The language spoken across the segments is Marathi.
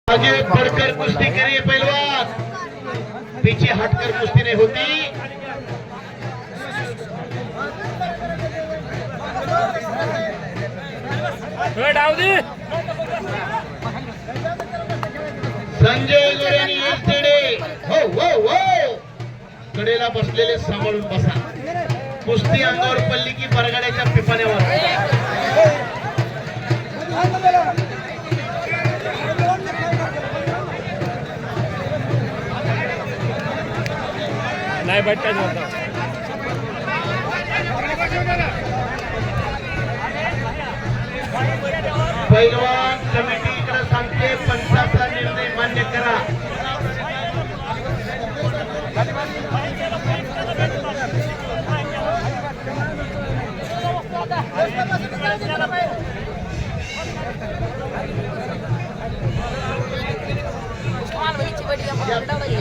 आगे बढ़कर कुश्ती करिए पहलवान, पीछे हटकर कुश्ती नहीं होती। संजय गोरेनी हो हो हो कडेला बसलेले सांभाळून बसा। कुस्ती अंगावर पडली की बरगाड्याच्या पिपाण्यावर। नाही बैठका होता पैलवान कमिटी इकडे सांगते पंचाचा निर्णय मान्य करा।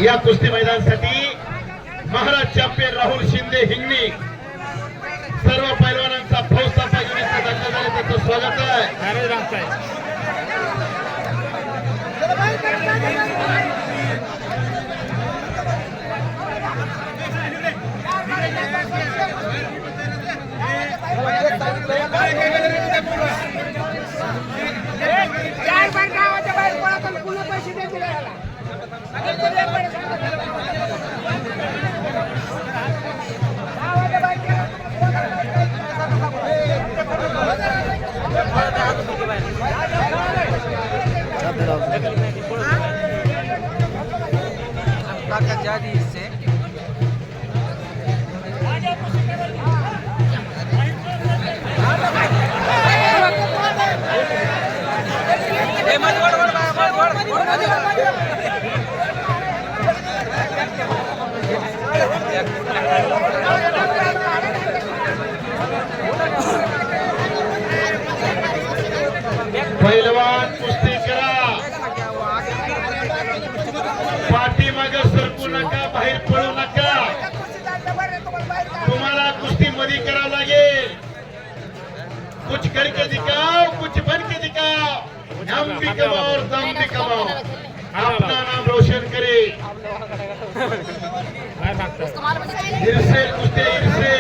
या कुस्ती मैदानासाठी महाराज चॅम्पियन राहुल शिंदे हिंगणी सर्व पैलवानांचा फौजताफा युनिटचा दाखल झाले त्याचं स्वागत आहे। jadi se पैलवान कुस्ती करा, पाठीमागे सरकू नका, बाहेर पडू नका। तुम्हाला कुस्ती मध्ये करावं लागेल। कुछ करके दिखाओ, कुछ बन के दिखाओ। हम भी कमाओ और दम भी कमाओ, अपना नाम रोशन करे। इरसे कुस्ती इरसे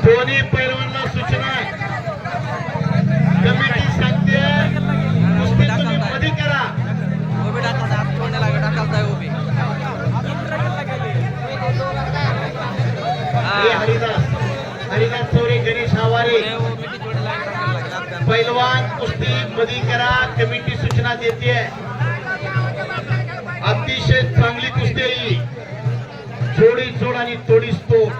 दोन्ही पैलवानांना सूचना कमिटी सांगते कुस्ती तुम्ही मध्ये करा। हरिदास चौरे गणेश आवारे पैलवान कुस्ती मध्ये करा, कमिटी सूचना देते। अतिशय चांगली कुस्ती, जोडी जोड आणि तोडीस तोड।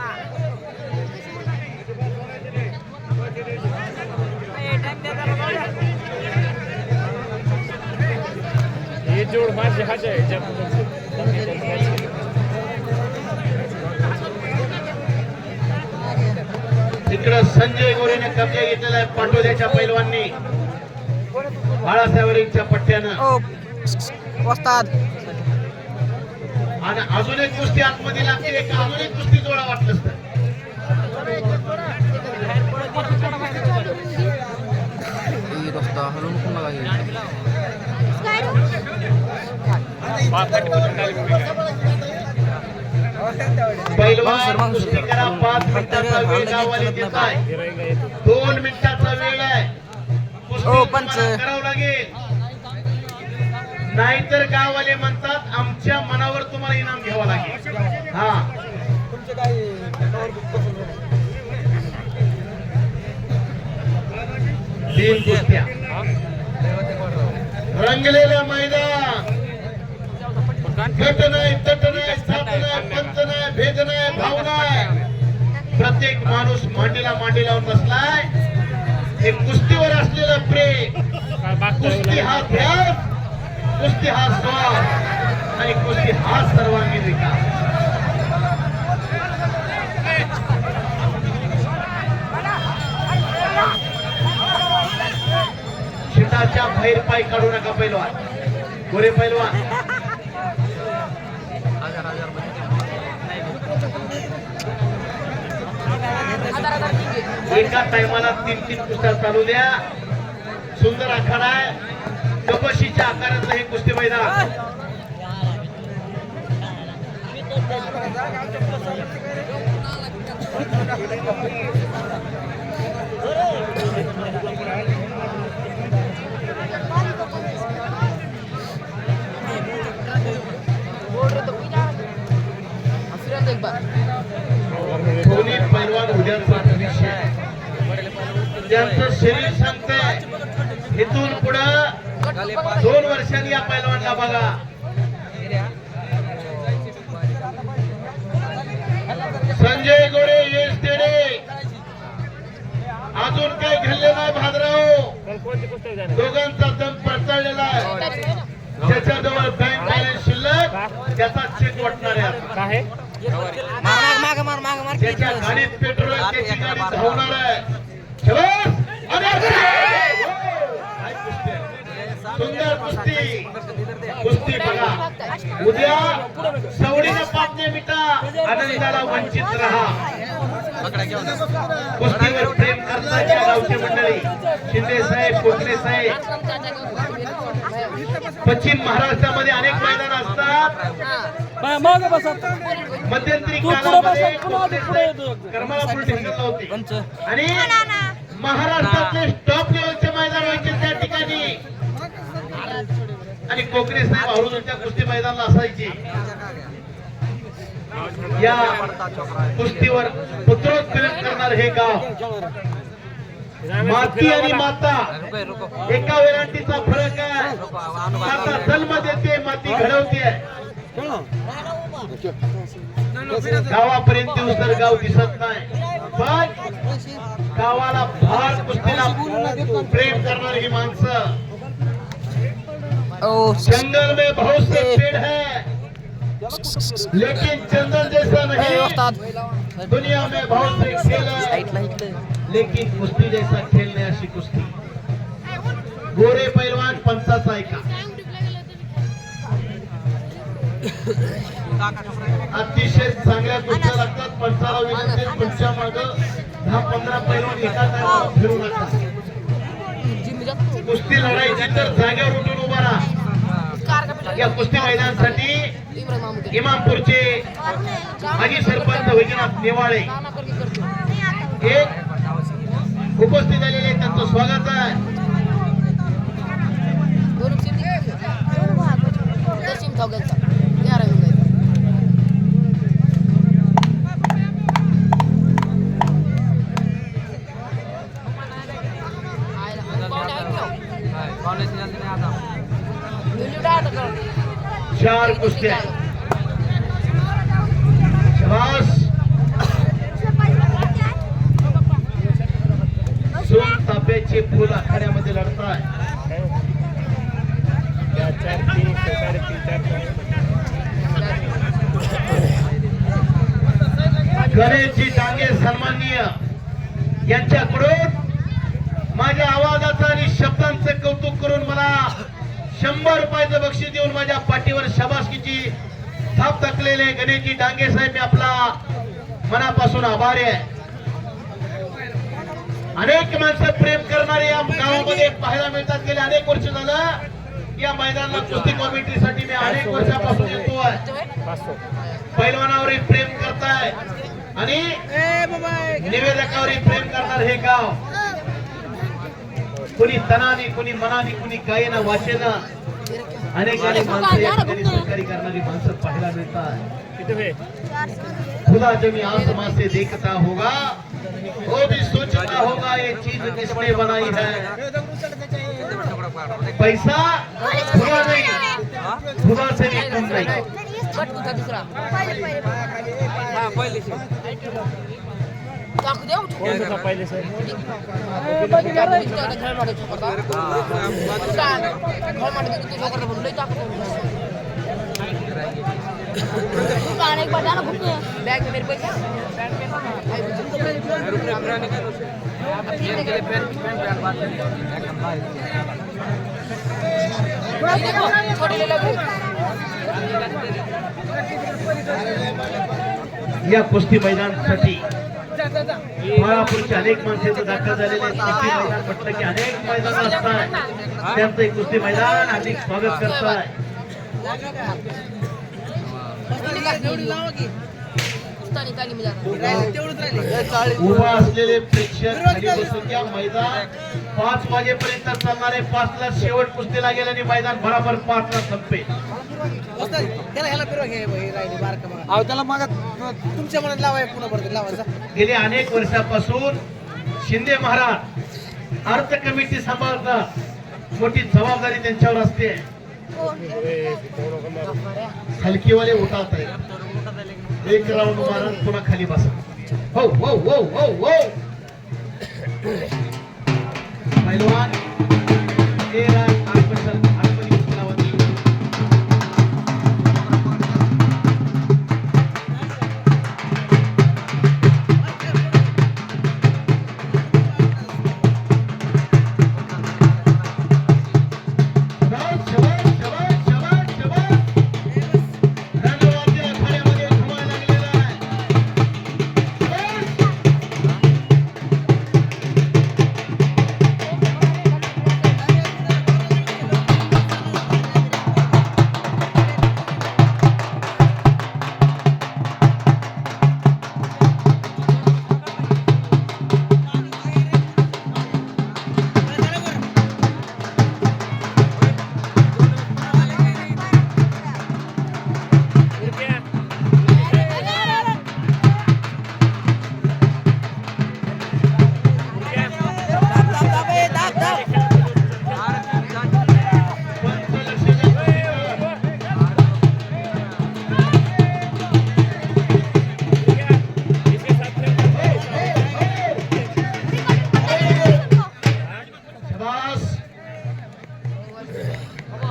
ये जोड माझी हाच आहे। इकडं संजय गोरेने कब्जा घेतलेला आहे पाटोद्याच्या पैलवाननी बाळासाहेबांच्या पट्ट्यानं। वस्ताद आणि अजून एक कुस्ती आतमध्ये लागते, एक अजून एक कुस्ती जोडा वाटलंच तर। पैलवान कुस्ती करा, 5 मिनिटाचा वेळ गावाला देत आहे। 2 मिनिटाचा वेळ आहे, कुस्ती करावं लागेल। नाहीतर गाववाले म्हणतात आमच्या मनावर तुम्हाला इनाम घ्यावं लागेल। हा तीन कुस्त्या रंगलेलं मैदान, गट नाही, तट नाही, साथ नाही, पंच नाही, भेद नाही, भाव नाही। प्रत्येक माणूस मांडीला मांडी लावून बसलाय। हे कुस्तीवर असलेलं प्रेम, कुस्ती हा ध्यास, कुस्ती हा स्वाद आणि कुस्ती हा सर्वांगीण विकास। मैदानाच्या बाहेर पाय काढू नका पैलवान. गोरे पैलवान एका टायमाला 3-3 कुस्त्या चालू द्या. सुंदर आखाडा आहे. कपशीच्या आकाराचं हे कुस्ती मैदान. दोन्ही पैलवान उद्याचा भविष्य आहे. त्यांचं शरीर सांगतंय इथून पुढं 2 वर्षांनी या पैलवानला बघा. संजय गोरे येस तेडे अजून काही घडले नाही. भादराव कोणती कुस्ती झाली? दोघांचा दम पडताळलेला आहे. ज्याच्याजवळ बँक बॅलन्स शिल्लक त्याचा चेक वाटणार आहे. आता काय आहे? त्याच्या गाडीत पेट्रोल आहे, त्याची गाडी धावणार आहे. शाबास! काय कुस्ती आहे. सुंदर कुस्ती. कुस्ती बघा. उद्या सवडीनं पापणे मिटा, आनंदाला वंचित राहा. कुस्तीवर प्रेम करताच्या गावची मंडळी शिंदे साहेब, कोकणे साहेब. पश्चिम महाराष्ट्रामध्ये अनेक मैदान असतात. मध्यंतरी कालामध्ये करमाळा पोलीस स्टेशनला होते आणि महाराष्ट्रातले टॉप लेवलचे मैदान व्हायचे त्या ठिकाणी. आणि कोकणे साहेब औरंगाबादच्या कुस्ती मैदानाला असायचे. या कुस्तीवर पुत्रोत्प्रेम करणार हे गाव. माती आणि माता एका वेलांटीचा फरक आहे. माता जन्म देते, माती घडवते. गावापर्यंत तर गाव दिसत नाही, पण गावाला फार कुस्तीला प्रेम करणारी ही माणसं. जंगल में बहुत से पेड़ है लेकिन चंदन जैसा नहीं. दुनिया में बहुत से खेल है लेकिन कुस्ती जैसा खेल नहीं. अशी कुस्ती. गोरे पैलवान पंचाचा ऐका. अतिशय चांगल्या कुस्त्या लागतात. पंचाला विनंती, तुमच्या माग 10-15 पैलवान एका टायमाला फिरू नका. कुस्ती लढायची तर जागेवर उठून उभा राहा. या कुस्ती मैदानासाठी इमामपूरचे माजी सरपंच वैजनाथ नेवाळे एक उपस्थित झालेले, त्यांचं स्वागत आहे. चार कुस्त्या. शाबास. सोन तांब्याचे फुल आखाड्यामध्ये लढताय. गणेशजी डांगे सन्माननीय यांच्याकडून माझ्या आवाजाचं आणि शब्दांचं कौतुक करून मला 100 रुपयाचं बक्षीस देऊन माझ्या पाठीवर शाबासकीची थाप टाकलेले गणेशजी डांगे साहेब, मी आपला मनापासून आभारी आहे. अनेक माणसं प्रेम करणारे या गावामध्ये पाहायला मिळतात. गेले अनेक वर्ष झालं या मैदानाला कुस्ती कॉमेंट्रीसाठी मी अनेक वर्षापासून येतोय. पैलवानावरही प्रेम करताय आणि निवेदकावरही प्रेम करणार हे गाव. कुणी तनाने, कुणी मनाने, कुणी गायना वाचेना अनेक माणसं या ठिकाणी सहकारी करणारी माणसं पाहायला मिळतात. खुदा जब आसमां से देखता होगा वो भी सोचता होगा ये चीज किसने बनाई है. पैसा खुदा नहीं, खुदा से भी कम नहीं. पहिले सर एक बार जाना बुक बैग में मेरे पैसा या कुस्ती मैदानासाठी महापुरुषचे अनेक माणसे इथं दाखल झालेले आहेत. कुस्ती मैदान म्हटलं की अनेक मैदान असतात, त्यांचं एक कुस्ती मैदान अधिक स्वागत करताय. उभा असलेले प्रेक्षक खाली बसून घ्या. मैदान 5 वाजेपर्यंत चालणार आहे. 5 ला शेवट कुस्तीला गेल्याने मैदान बरोबर 5 ला संपेल. त्याला मग तुमच्या मनात लावाय पुन्हा परत लावायचा. गेल्या अनेक वर्षापासून शिंदे महाराज अर्थ कमिटी सांभाळतात. मोठी जबाबदारी त्यांच्यावर असते. हलकीवाले उठावत आहे. एक राऊंड मारत पुन्हा खाली बसा. हो हो हो हो हो पैलवान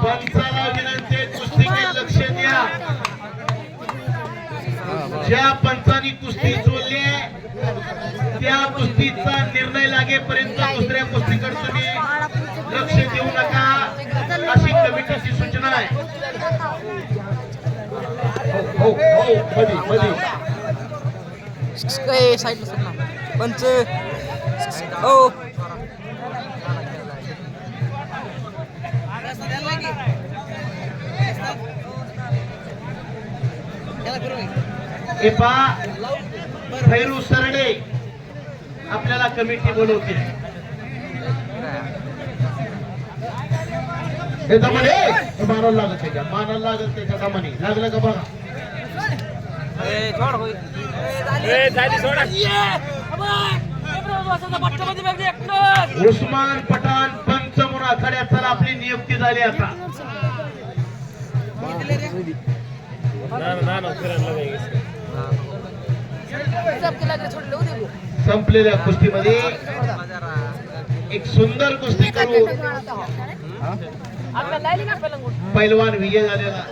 पंचाला विनंती, कुस्तीकडे लक्ष द्या. ज्या पंचानी कुस्ती जोडली त्या कुस्तीचा निर्णय लागेपर्यंत दुसऱ्या कुस्तीकडे तुम्ही लक्ष देऊ नका, अशी कमिटीची सूचना आहे. हो हो मधी मधी साईडला पंच हो एपा भैरू सरडे आपल्याला कमिटी बोलवते. हे दमाने मानायला लागत त्याच्या, मानायला लागत त्याच्या दमाने. लागलं का बघा. उस्मान पठाण पंच म्हणून आखाड्यात आपली नियुक्ती झाली. आता संपलेल्या कुस्तीमध्ये एक सुंदर कुस्ती करून पैलवान विजय झालेला.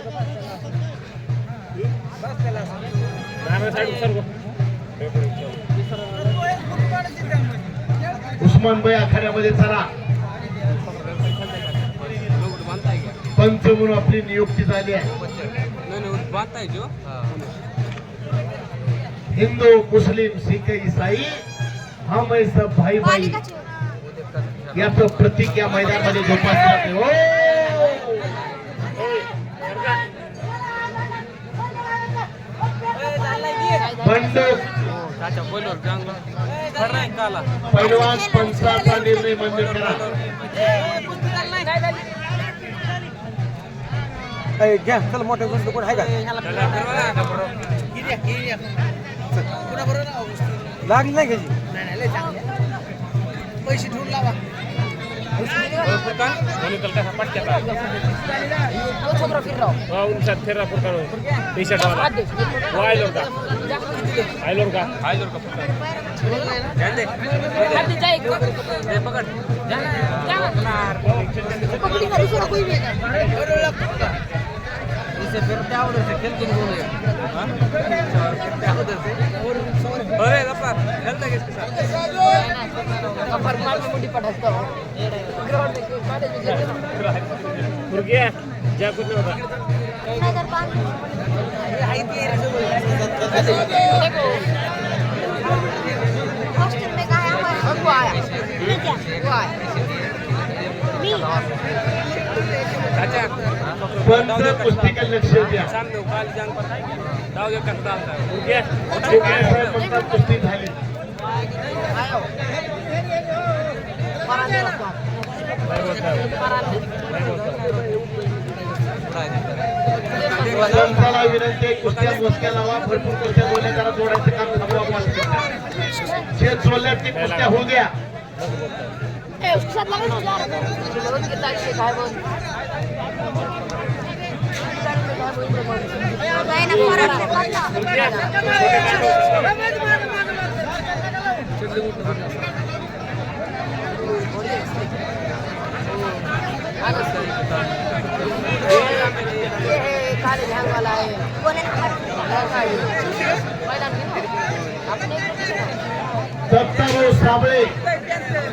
उस्मान भाई आखाड्यामध्ये चला. पंच म्हणून आपली नियुक्ती झाली आहे. हिंदू मुस्लिम सिख ईसाई हम सब भाई भाई याचं प्रतीक या मैदानामध्ये जोपासलं जाते. हो बंडू पैलवान पंचाचा निर्णय मान्य करा. घ्या चल. मोठ्या गोष्ट कोण आहे का लागली नाही घ्यायची. पैसे ठेवून लावा. से फिर त्या उधर से खेल तुम बोले हां त्या उधर से अरे गप्पा खेलता किसके साथ कपर मार में मुंडी पटाता हूं ग्राउंड में काटे मुर्गिया जा कुछ नहीं होता नगर पान आई थी देखो हॉस्टल में कहा है हमारा वो आया ये क्या वो आया मी चाचा पंच कुस्तीकडे लक्ष द्या. सामने काल जान पता है दाव जो करता है मुर्गिया पंचायत कुस्ती झाली. आयो परान देतो नहीं बोलता परान नहीं बोलता पंचाला विनंती आहे, कुस्त्या मोजक्या लावा. भरपूर कुस्त्या बोलल्या, जरा जोडायचं काम थांबवा. जे जोडल्यात ती कुस्त्या होऊ द्या. ए उसके साथ लगा ना यार रोज के तारीख से खाए बोल नहीं ना परान से पता मुर्गिया ये है काले झांग वाला है बोले ना अपने दत्ताभाऊ साबळे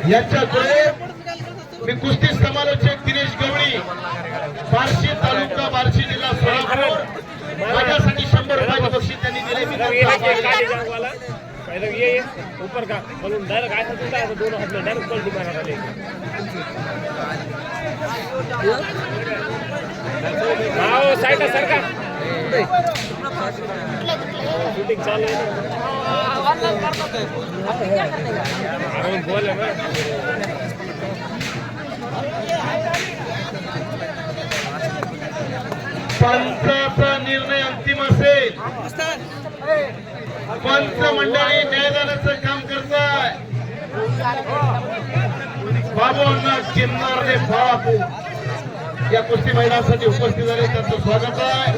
यांच्याकडे मी कुस्ती समालोचक दिनेश गवळी, बार्शी तालुका, बार्शी जिल्हा सोलापूर. माझ्यासाठी 100 रुपयाचे बक्षीस त्यांनी दिले. मी ये त्यांचा आभारी आहे. काली जांग वाला पहले ये ऊपर का बलून डायरेक्ट ऐसा टूटा है तो दोनों हाथ में डायरेक्ट पलटी मारा डाले हाँ वो साइड सर का शूटिंग चालू है ऑनलाइन करता है अब क्या करते हैं अरे बोले मैं पंचाचा निर्णय अंतिम असेल. पंच मंडळी न्यायदानाचं काम करताय. बाबू अण्णा किन्नारे बापू या कुस्ती मैदानासाठी उपस्थित झाले, त्यांचं स्वागत आहे.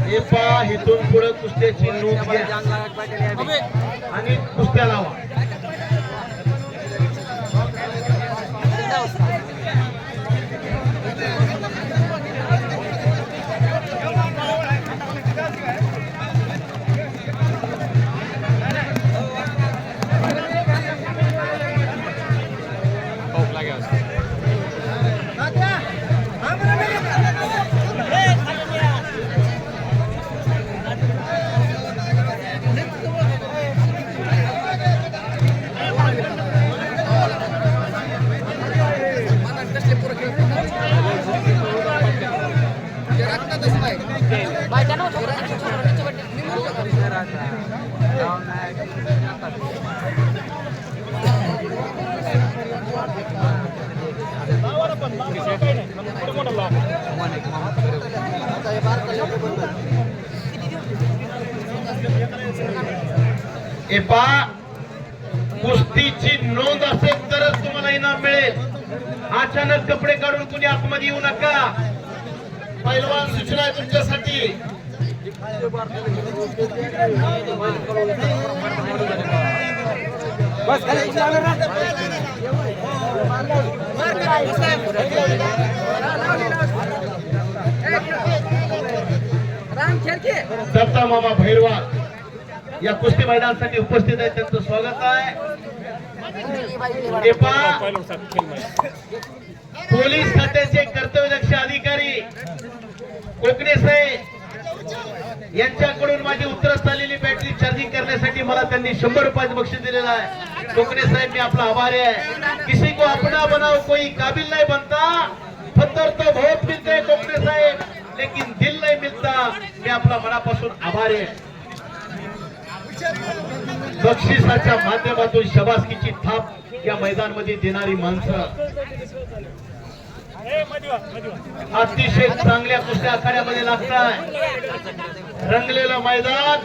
हे पहा, इथून पुढे कुस्त्याची नोंद घ्या आणि कुस्त्या लावा. भाई जानो छोरा नीचे बैठ हे पहा, कुस्तीची नोंद असेल तरच तुम्हाला इनाम मिळेल. अचानक कपडे काढून कुणी आतमध्ये येऊ नका. पहिलवान सूचना आहे तुमच्यासाठी. बस खाली चालू ना राम खेळके दत्ता मामा भैरवाल या कुस्ती मैदानासाठी उपस्थित आहेत, त्यांचं स्वागत आहे. हे पहा, पहले साथ खेल में पोलीस खात्याचे कर्तव्यदक्ष अधिकारी कोकणे साहेब यांच्याकडून माझी उतरत आलेली बॅटरी चार्जिंग करण्यासाठी मला त्यांनी 100 रुपयाचं बक्षीस दिलेलं आहे. कोकणे साहेब मी आपला आभारी आहे. किसी को अपना बनाओ कोई काबिल नहीं बनता, पत्थर तो बहुत मिलते हैं कोकणे साहेब, लेकिन दिल नहीं मिलता. मी आपला मनापासून आभारी आहे. बक्षिसाच्या माध्यमातून शबासकीची थाप या मैदानामध्ये देणारी माणसं, अतिशय चांगल्या कुस्त्या आखाड्यामध्ये लागतात. रंगलेलं मैदान,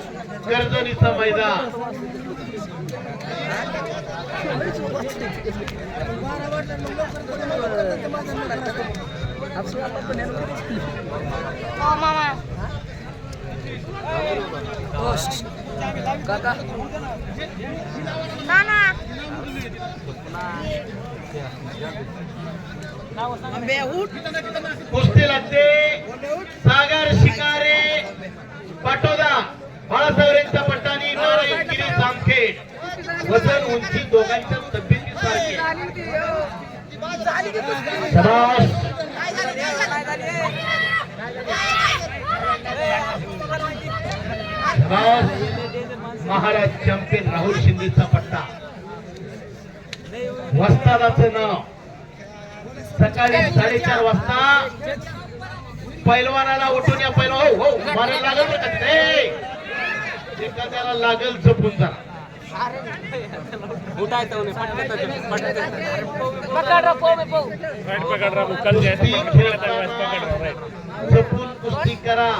गर्जनीचं मैदान. मामा काका नाना कुस्ती लागते सागर शिकारे पाटोदा बाळासाहेब यांचा पट्टानी नारायणगिरी जामखेड वजन उंची दोघांच्या तब्येती सारखी शाबास शाबास महाराज चॅम्पियन राहुल शिंदेचा पट्टा वस्तादाचं नाव सकाळी 4:30 वाजता पैलवानाला उठून या पैलवान हो मारायला लागल बरं का ते एखाद्याला लागल जपून जा उठायचं पकड़ रखो मैं पो राईट पकड राहू कल कुस्ती जायचं खेळताना राईट जपून कुस्ती करा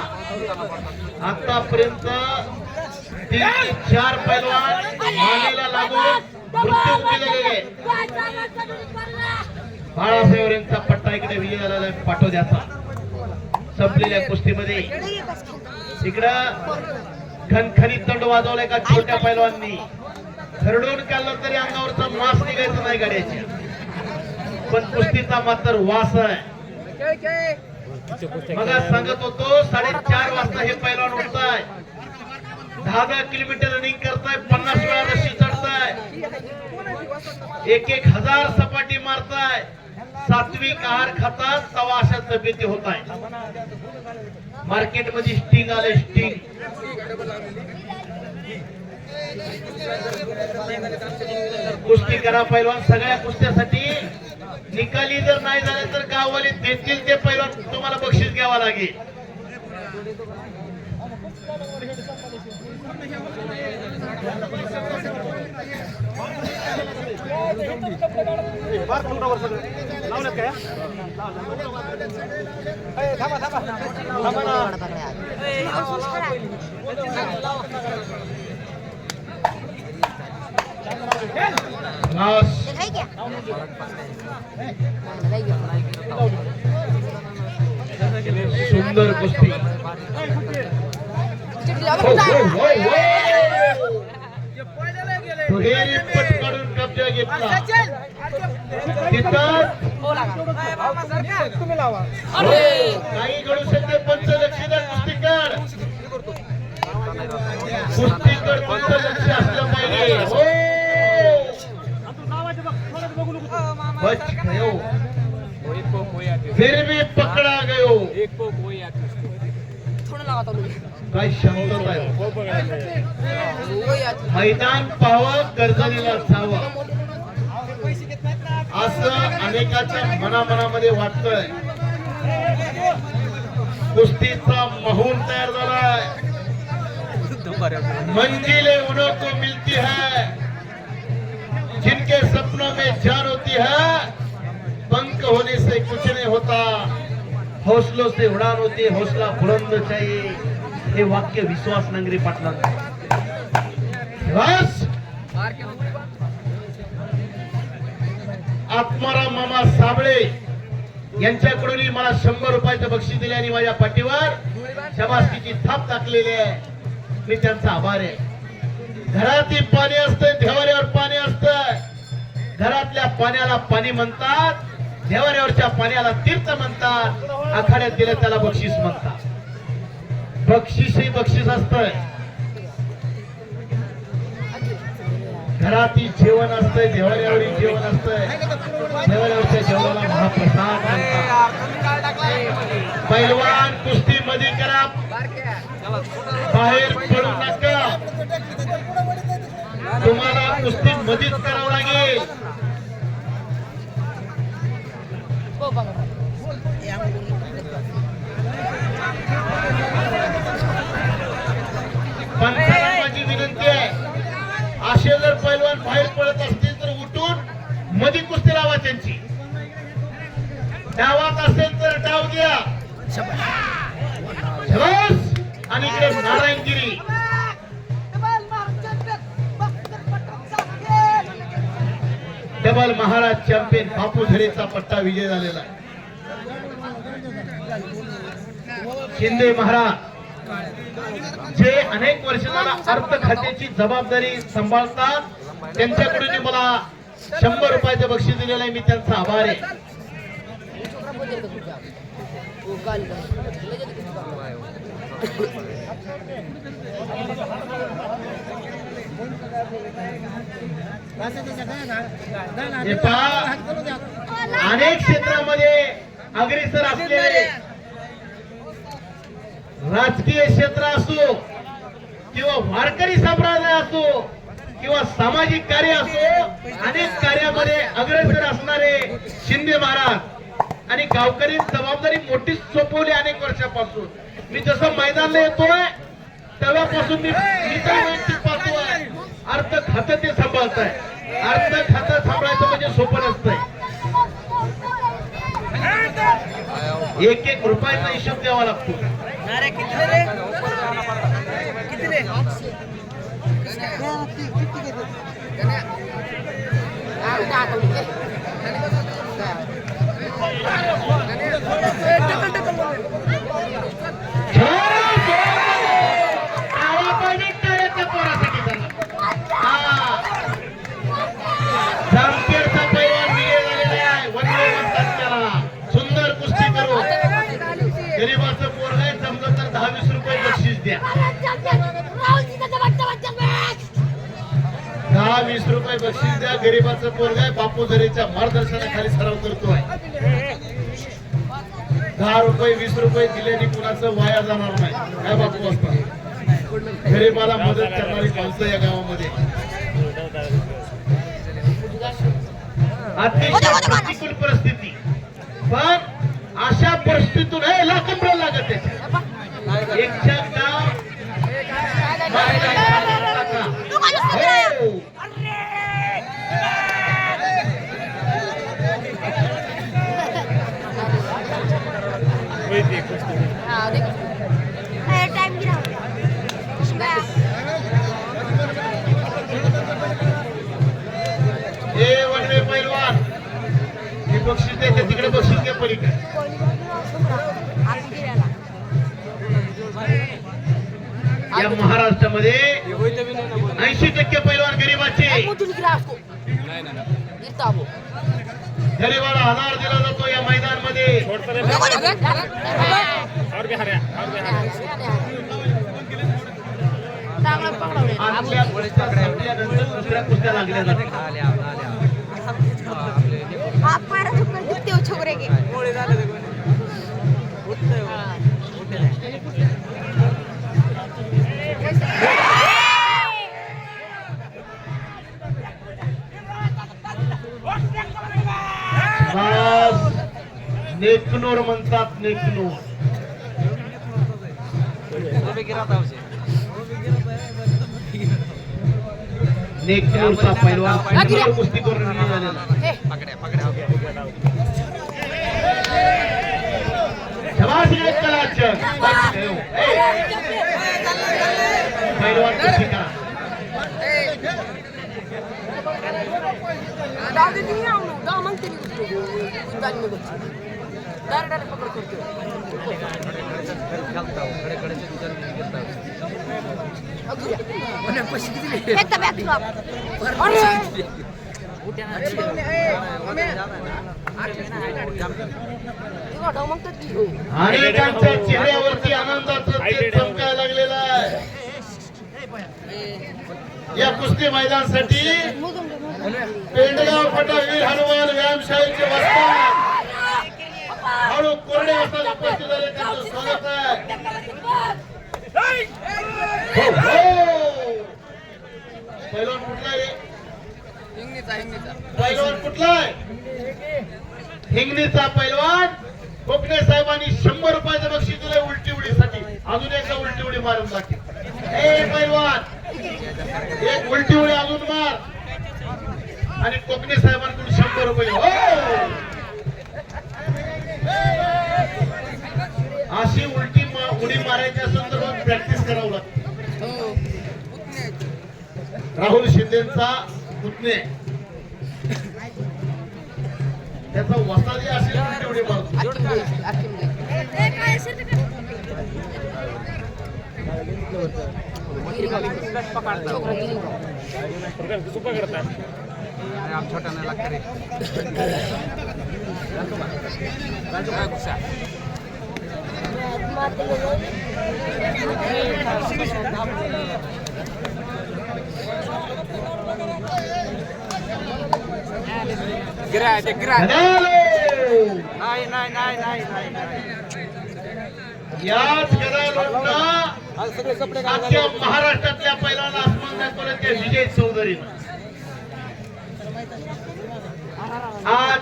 आतापर्यंत 3 ते 4 पैलवान मानेला लागून मृत्यू गेलेले बाळासाहेब यांचा पट्टा इकडे विजय झालेला आहे पाटोद्याचा संपलेल्या कुस्तीमध्ये इकडं खणखणीत दंड वाजवलाय का छोट्या पैलवांनी खरडून काढलं तरी अंगावरचा मांस निघायचं नाही गाड्याच्या पण कुस्तीचा मात्र वास आहे मग सांगत होतो 4:30 वाजता हे पैलवान उठताय 10 किलोमीटर रनिंग करताय 50 वेळा रस्सी चढताय 1,000 सपाटी मारताय सात्विक आहार खातात तवा अशा तब्येती होत आहे मार्केट मध्ये स्टिंग आले स्टिंग कुस्ती करा पैलवान सगळ्या कुस्त्यासाठी निकाली जर नाही झाले तर गाववाले देतील ते पैलवान तुम्हाला बक्षीस घ्यावा लागेल दिखाई क्या सुंदर कुस्ती दुहेरी पट काढून कब्जा घेतला तिथं काही घडू शकते पंचलक्षीदार कुस्तीकर कुस्तीकर पंचलक्ष असलं पाहिजे बच गयो फिर भी पकड़ा गयो काय शांतता आहे मैदान पाहावं गरजलेलं असावं असं अनेकाच्या मनामध्ये वाटतंय कुस्तीचा माहौल तयार झालाय मंजिलें उन्हों को मिलती है जिनके सपनों में जान होती है पंख होने से कुछ नहीं होता हौसलों से उड़ान होती है हौसला बुलंद चाहिए हे वाक्य विश्वास नांगरे पाटलांचं बस आत्माराम मामा साबळे यांच्याकडून मला 100 रुपयाचं बक्षीस दिले आणि माझ्या पाठीवर शाबासकीची थाप टाकलेली आहे मी त्यांचा आभार आहे घरातील पाणी असतं देवाऱ्यावर पाणी असतं घरातल्या पाण्याला पाणी म्हणतात देवाऱ्यावरच्या पाण्याला तीर्थ म्हणतात आखाड्यात दिलं त्याला बक्षीस म्हणतात बक्षीसही बक्षीस असतंय घरातील जेवण असतंय देवाऱ्यावरील जेवण असतंय देवाऱ्यावरच्या जेवणाला महाप्रसाद म्हणतात पैलवान कुस्ती मध्ये करा बाहेर पडू नका तुम्हाला कुस्ती मध्येच करावं लागेल पंचाला माझी विनंती आहे असे जर पैलवान बाहेर पडत असतील तर उठून मध्ये कुस्ती लावा त्यांची डावात असेल तर डाव द्या आणि इकडे नारायणगिरी डबल महाराज चॅम्पियन बापू झरेचा पट्टा विजय झालेला शिंदे महाराज जे अनेक वर्ष झाला अर्थ खात्याची जबाबदारी सांभाळतात त्यांच्याकडून मला 100 रुपयाचं बक्षीस दिलेलं आहे. मी त्यांचा आभार आहे. हे पहा, अनेक क्षेत्रामध्ये अग्रेसर असलेले राजकीय क्षेत्र असो किंवा वारकरी संप्रदाय असो किंवा सामाजिक कार्य असो, अनेक कार्यामध्ये अग्रेसर असणारे शिंदे महाराज आणि गावकरी जबाबदारी मोठी सोपवली अनेक वर्षापासून. मी जसं मैदानाला येतोय तेव्हापासून मी पाहतोय अर्थ खातं ते सांभाळताय. अर्थ खातं सांभाळायचं म्हणजे सोपं नसतंय. एक एक रुपयाचा हिशोब द्यावा लागतो. सुंदर कुस्ती करू. गरीबाचं पोरग आहे, जमलं तर 10-20 रुपये बक्षीस द्या. 10-20 रुपये बक्षीस द्या. गरीबाचं पोरग आहे, बापू झरेच्या मार्गदर्शनाखाली सराव करतोय. 10 रुपये 20 रुपये दिल्याने कुणाचं वाया जाणार नाही. काय बापू असतात गरीबाला मदत करणारी माणसं या गावामध्ये. अतिशय प्रतिकूल परिस्थिती, पण अशा परिस्थितीतून लाखंबरं लागत आहे. एकच्या गाव वनवे पैलवान हे बक्षीस देते. तिकडे बक्षीस घ्या पलीकडे. या महाराष्ट्रामध्ये 80% पैलवान गरीबाचे. गरीबाला आधार दिला जातो या मैदानमध्ये. दुसऱ्या कुस्त्या लागल्या जातात. छोकरे के नेकनूर म्हणतात. नेकनूर नेकनूरचा पैलवान कुस्ती करून पैलवान कुस्ती करा. अनेकांच्या चेहऱ्यावरती आनंदाचं तेज चमकायला लागलेला आहे. या कुस्ती मैदानासाठी पेंडगाव पटावीर हनुमान व्यायामशाळेचे वस्ताद हळू कोरडे वस्ताद उपस्थित झाले. त्यांचं स्वागत आहे. पैलवान कुठला आहे? पैलवान कुठला आहे? हिंगणीचा पैलवान. कोकणे साहेबांनी 100 रुपयाचं बक्षीस दिलंय उलटी उडीसाठी. अजून एकदा उलटी उडी मारून दाखव. पैलवान एक उलटी उडी अजून मार आणि कोकणे साहेबांकडून 100 रुपये. अशी उलटी उडी मारायच्या संदर्भात प्रॅक्टिस करावं लागतं. राहुल शिंदेचा पुतणे त्याचा वसादी असेल उलटी उडी मारतो. सुपर करता छोटा नाही लागत रे गिरा याच गदारोळाला अख्ख्या महाराष्ट्रातल्या पहिला आसमान दाखवलं त्या विजय चौधरीनं. आज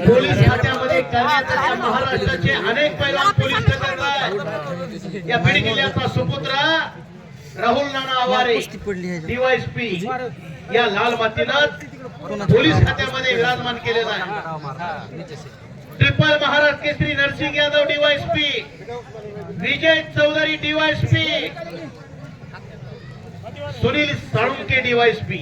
पोलीस खात्यामध्ये कर्नाटक महाराष्ट्राचे अनेक पैलवान पोलीस खात्यात आहेत. या बीड जिल्ह्याचा सुपुत्र राहुल नाना आवारे डीवायएसपी या लाल मातीनं पोलीस खात्यामध्ये विराजमान केलेला आहे. ट्रिपल महाराष्ट्र केसरी नरसिंग यादव डीवायएसपी, विजय चौधरी डीवायएसपी, सुनील साळुंके डीवायएसपी.